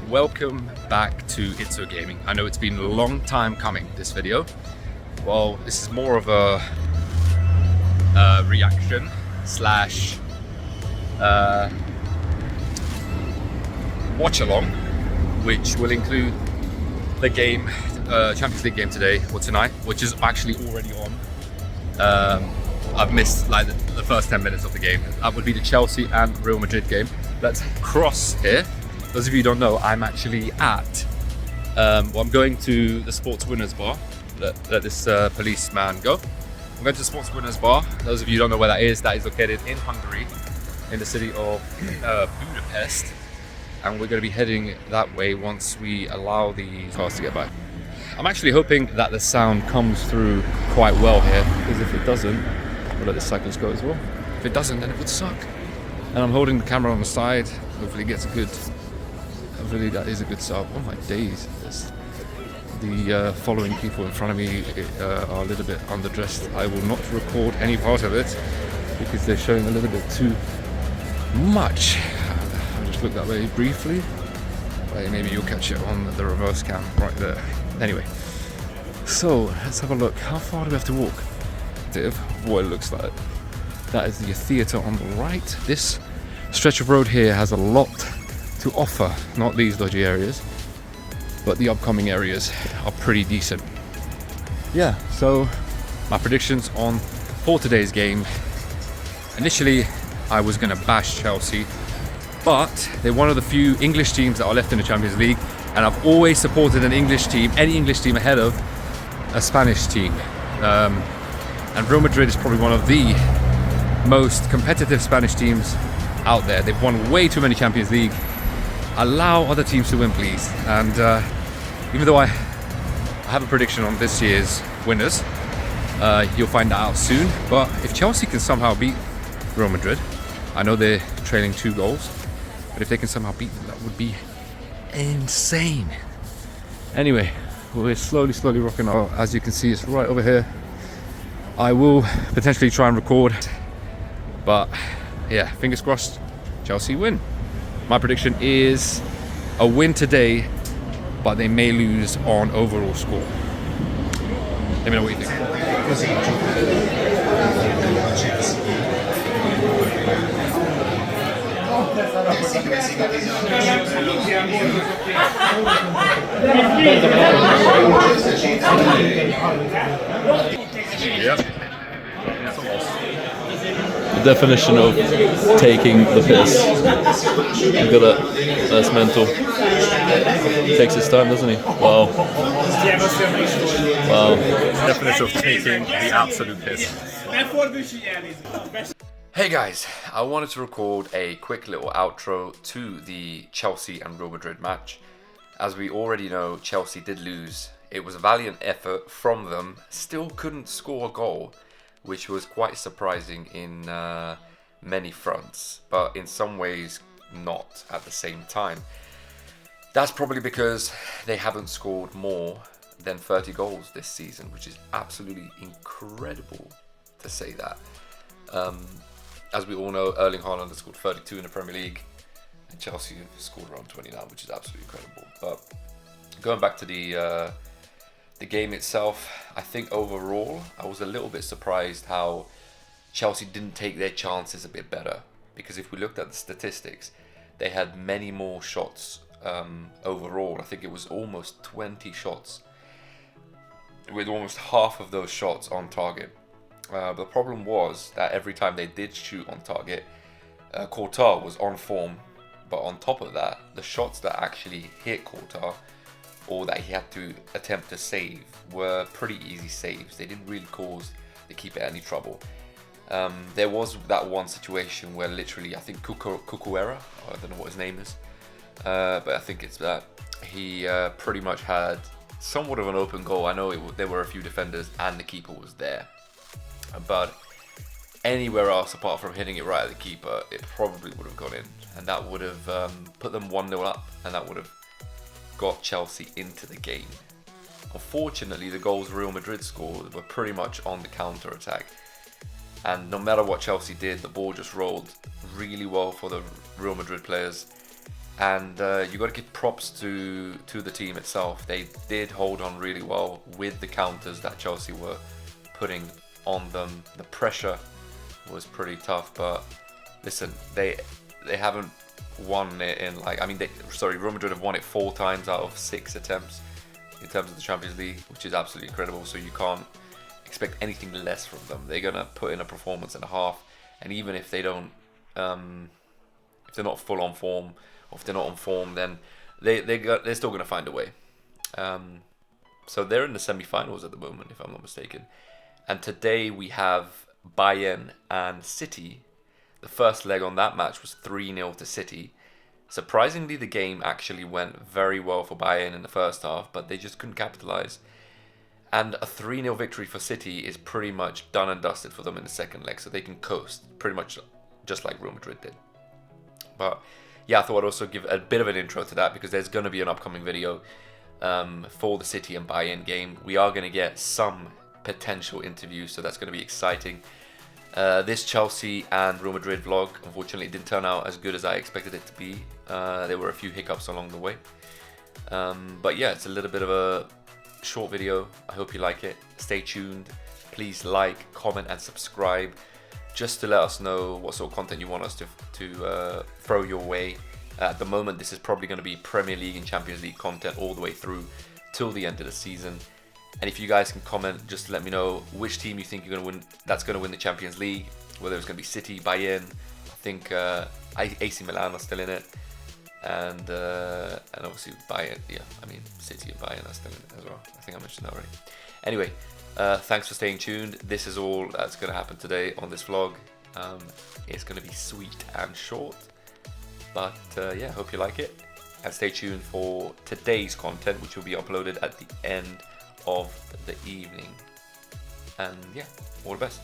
welcome back to It's So Gaming. I know it's been a long time coming, this video. Well, this is more of a reaction slash watch along, which will include the game, Champions League game today or tonight, which is actually already on. I've missed like the first 10 minutes of the game. That would be the Chelsea and Real Madrid game. Let's cross here. Those of you who don't know, I'm actually at, I'm going to the Sports Winners Bar. Let this policeman go. I'm going to the Sports Winners Bar. Those of you who don't know where that is located in Hungary, in the city of Budapest. And we're going to be heading that way once we allow the cars to get by. I'm actually hoping that the sound comes through quite well here, because if it doesn't, we'll let the cyclist go as well. If it doesn't, then it would suck. And I'm holding the camera on the side. Hopefully it gets a good, hopefully that is a good setup. Oh my days. The following people in front of me are a little bit underdressed. I will not record any part of it because they're showing a little bit too much. I'll just look that way briefly. Right, maybe you'll catch it on the reverse cam right there. Anyway, so let's have a look. How far do we have to walk? What it looks like. That is the theatre on the right. This stretch of road here has a lot to offer. Not these dodgy areas, but the upcoming areas are pretty decent. Yeah, so my predictions for today's game. Initially, I was going to bash Chelsea, but they're one of the few English teams that are left in the Champions League, and I've always supported an English team, any English team ahead of a Spanish team. And Real Madrid is probably one of the most competitive Spanish teams out there. They've won way too many Champions League. Allow other teams to win, please. And even though I have a prediction on this year's winners, you'll find that out soon. But if Chelsea can somehow beat Real Madrid, I know they're trailing 2 goals, but if they can somehow beat them, that would be insane. Anyway, we're slowly rocking out. As you can see, it's right over here. I will potentially try and record, but yeah, fingers crossed, Chelsea win. My prediction is a win today, but they may lose on overall score. Let me know what you think. Yep. The definition of taking the piss. Look at that. That's mental. Takes his time, doesn't he? Wow. Wow. Definition of taking the absolute piss. Hey guys, I wanted to record a quick little outro to the Chelsea and Real Madrid match. As we already know, Chelsea did lose. It was a valiant effort from them, still couldn't score a goal, which was quite surprising in many fronts, but in some ways not at the same time. That's probably because they haven't scored more than 30 goals this season, which is absolutely incredible to say that. As we all know, Erling Haaland has scored 32 in the Premier League, and Chelsea have scored around 29, which is absolutely incredible. But going back to the game itself, I think overall I was a little bit surprised how Chelsea didn't take their chances a bit better, because if we looked at the statistics, they had many more shots overall. I think it was almost 20 shots, with almost half of those shots on target. The problem was that every time they did shoot on target, Courtois was on form, but on top of that, the shots that actually hit Courtois or that he had to attempt to save were pretty easy saves. They didn't really cause the keeper any trouble. There was that one situation where literally, I think Cucuera, I don't know what his name is, but I think it's that, he pretty much had somewhat of an open goal. I know there were a few defenders and the keeper was there, but anywhere else apart from hitting it right at the keeper, it probably would have gone in, and that would have put them 1-0 up, and that would have got Chelsea into the game. Unfortunately, the goals Real Madrid scored were pretty much on the counter-attack, and no matter what Chelsea did, the ball just rolled really well for the Real Madrid players, And you got to give props to the team itself. They did hold on really well with the counters that Chelsea were putting on them. The pressure was pretty tough, but listen, they haven't won it in like, I mean, Real Madrid have won it 4 times out of 6 attempts in terms of the Champions League, which is absolutely incredible. So you can't expect anything less from them. They're gonna put in a performance and a half, and even if they don't, if they're not full on form, or if they're not on form, then they're still gonna find a way. So they're in the semi-finals at the moment, if I'm not mistaken. And today we have Bayern and City. The first leg on that match was 3-0 to City. Surprisingly, the game actually went very well for Bayern in the first half, but they just couldn't capitalize. And a 3-0 victory for City is pretty much done and dusted for them in the second leg, so they can coast pretty much just like Real Madrid did. But yeah, I thought I'd also give a bit of an intro to that, because there's going to be an upcoming video for the City and Bayern game. We are going to get some potential interviews, so that's going to be exciting. This Chelsea and Real Madrid vlog, unfortunately, didn't turn out as good as I expected it to be. There were a few hiccups along the way. But yeah, it's a little bit of a short video. I hope you like it. Stay tuned. Please like, comment, and subscribe, just to let us know what sort of content you want us to throw your way. At the moment, this is probably going to be Premier League and Champions League content all the way through till the end of the season. And if you guys can comment, just to let me know which team you think you're going to win. That's going to win the Champions League. Whether it's going to be City, Bayern. I think AC Milan are still in it, and obviously Bayern. Yeah, I mean City and Bayern are still in it as well. I think I mentioned that already. Anyway, thanks for staying tuned. This is all that's going to happen today on this vlog. It's going to be sweet and short, but yeah, hope you like it, and stay tuned for today's content, which will be uploaded at the end of the evening. And yeah, all the best.